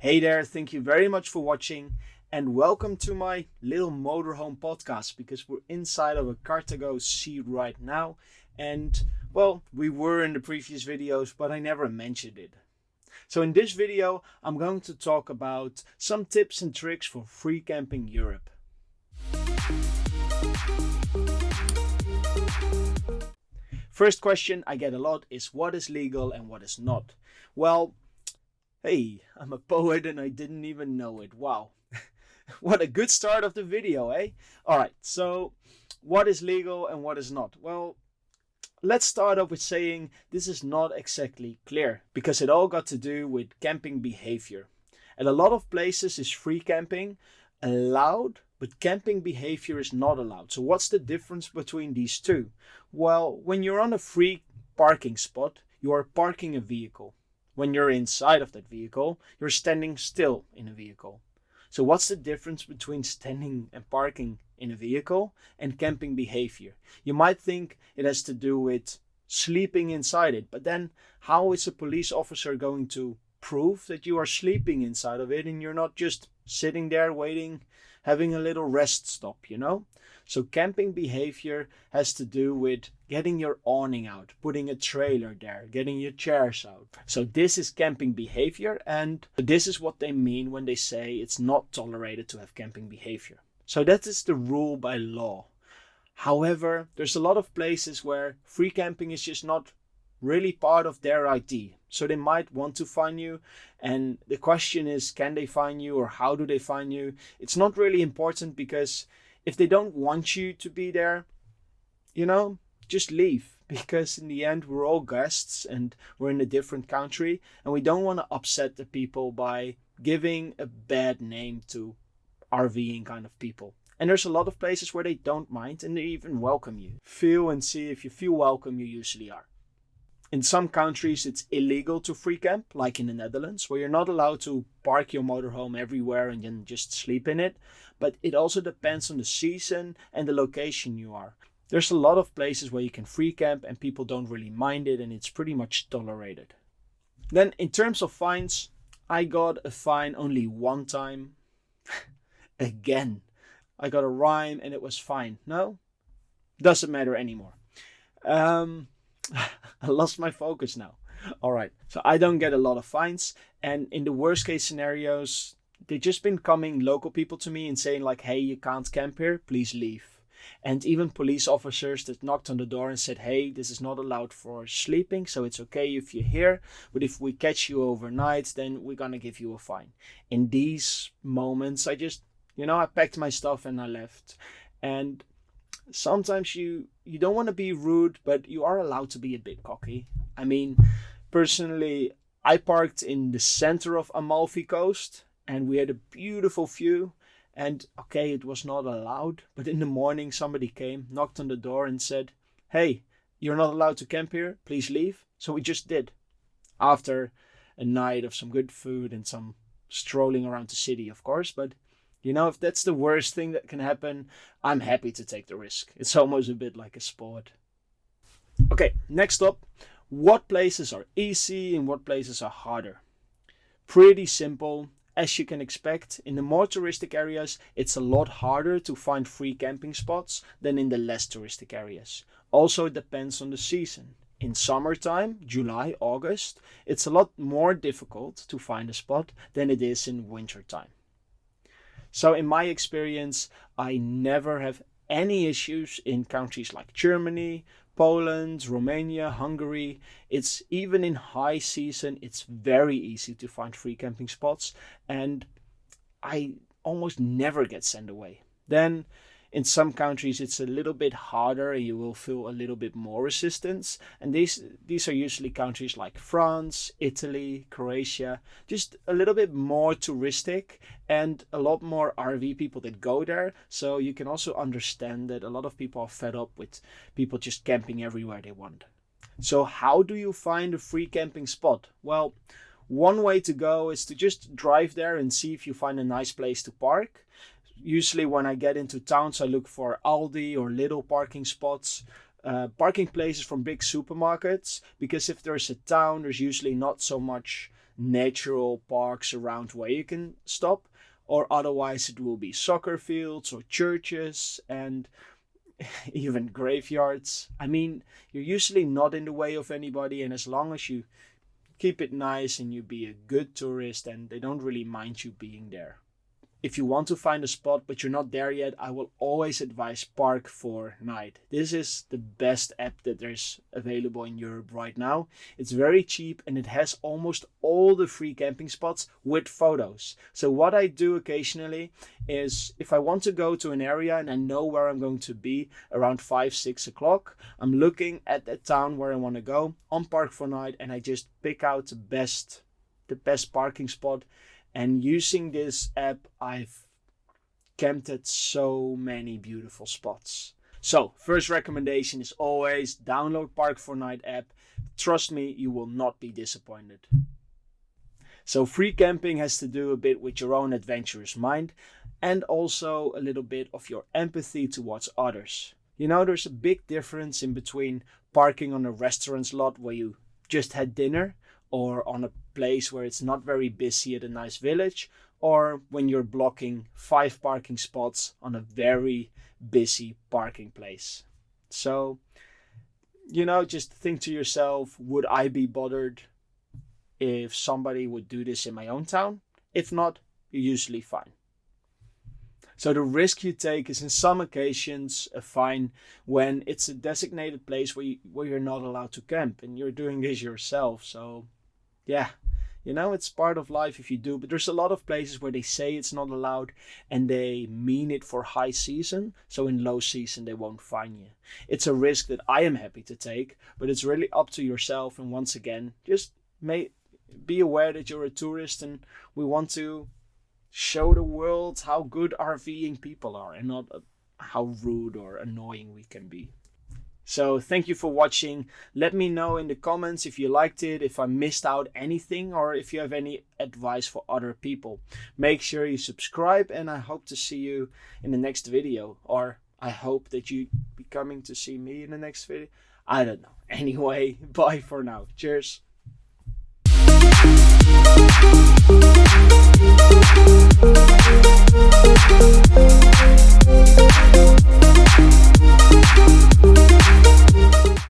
Hey there, thank you very much for watching and welcome to my little motorhome podcast because we're inside of a Cartago seat right now and well, we were in the previous videos but I never mentioned it. So in this video I'm going to talk about some tips and tricks for free camping Europe. First question I get a lot is what is legal and what is not. Well, hey, I'm a poet and I didn't even know it. Wow. What a good start of the video, eh? Alright, so what is legal and what is not? Well, let's start off with saying this is not exactly clear because it all got to do with camping behavior. At a lot of places is free camping allowed, but camping behavior is not allowed. So what's the difference between these two? Well, when you're on a free parking spot, you are parking a vehicle. When you're inside of that vehicle, you're standing still in a vehicle. So what's the difference between standing and parking in a vehicle and camping behavior? You might think it has to do with sleeping inside it, but then how is a police officer going to prove that you are sleeping inside of it and you're not just sitting there waiting, having a little rest stop, you know? So camping behavior has to do with getting your awning out, putting a trailer there, getting your chairs out. So this is camping behavior, and this is what they mean when they say it's not tolerated to have camping behavior. So that is the rule by law. However, there's a lot of places where free camping is just not really part of their ID. So they might want to fine you, and the question is, can they fine you or how do they fine you? It's not really important because if they don't want you to be there, you know, just leave. Because in the end, we're all guests and we're in a different country and we don't want to upset the people by giving a bad name to RVing kind of people. And there's a lot of places where they don't mind and they even welcome you. Feel and see if you feel welcome, you usually are. In some countries, it's illegal to free camp, like in the Netherlands, where you're not allowed to park your motorhome everywhere and then just sleep in it. But it also depends on the season and the location you are. There's a lot of places where you can free camp and people don't really mind it and it's pretty much tolerated. Then in terms of fines, I got a fine only one time. Again, I got a rhyme and it was fine. No, doesn't matter anymore. I lost my focus now. All right, so I don't get a lot of fines, and in the worst case scenarios, they've just been coming local people to me and saying like, hey, you can't camp here, please leave. And even police officers that knocked on the door and said, hey, this is not allowed for sleeping, so it's okay if you're here, but if we catch you overnight, then we're gonna give you a fine. In these moments, I just, I packed my stuff and I left. And sometimes you don't want to be rude, but you are allowed to be a bit cocky. I mean, personally, I parked in the center of Amalfi Coast and we had a beautiful view. And okay, it was not allowed, but in the morning somebody came, knocked on the door and said, hey, you're not allowed to camp here, please leave. So we just did. After a night of some good food and some strolling around the city, of course, but if that's the worst thing that can happen, I'm happy to take the risk. It's almost a bit like a sport. Okay, next up, what places are easy and what places are harder? Pretty simple. As you can expect, in the more touristic areas, it's a lot harder to find free camping spots than in the less touristic areas. Also, it depends on the season. In summertime, July, August, it's a lot more difficult to find a spot than it is in wintertime. So in my experience, I never have any issues in countries like Germany, Poland, Romania, Hungary. It's even in high season, it's very easy to find free camping spots and I almost never get sent away. Then in some countries it's a little bit harder and you will feel a little bit more resistance. And these are usually countries like France, Italy, Croatia, just a little bit more touristic and a lot more RV people that go there. So you can also understand that a lot of people are fed up with people just camping everywhere they want. So how do you find a free camping spot? Well, one way to go is to just drive there and see if you find a nice place to park. Usually when I get into towns, I look for Aldi or little parking spots, parking places from big supermarkets, because if there's a town, there's usually not so much natural parks around where you can stop, or otherwise it will be soccer fields or churches and even graveyards. I mean, you're usually not in the way of anybody, and as long as you keep it nice and you be a good tourist, and they don't really mind you being there. If you want to find a spot but you're not there yet, I will always advise Park4Night. This is the best app that there's available in Europe right now. It's very cheap and it has almost all the free camping spots with photos. So what I do occasionally is, if I want to go to an area and I know where I'm going to be around 5-6 o'clock, I'm looking at the town where I want to go on Park4Night, and I just pick out the best parking spot. And using this app, I've camped at so many beautiful spots. So, first recommendation is always download Park4Night app. Trust me, you will not be disappointed. So, free camping has to do a bit with your own adventurous mind and also a little bit of your empathy towards others. You know, there's a big difference in between parking on a restaurant's lot where you just had dinner, or on a place where it's not very busy at a nice village, or when you're blocking 5 parking spots on a very busy parking place. So, you know, just think to yourself, would I be bothered if somebody would do this in my own town? If not, you're usually fine. So the risk you take is in some occasions a fine when it's a designated place where you're not allowed to camp and you're doing this yourself. So yeah, you know, it's part of life if you do, but there's a lot of places where they say it's not allowed and they mean it for high season. So in low season, they won't fine you. It's a risk that I am happy to take, but it's really up to yourself. And once again, just be aware that you're a tourist and we want to show the world how good RVing people are and not how rude or annoying we can be. So thank you for watching. Let me know in the comments if you liked it, if I missed out anything, or if you have any advice for other people. Make sure you subscribe, and I hope to see you in the next video. Or I hope that you be coming to see me in the next video. I don't know. Anyway, bye for now. Cheers.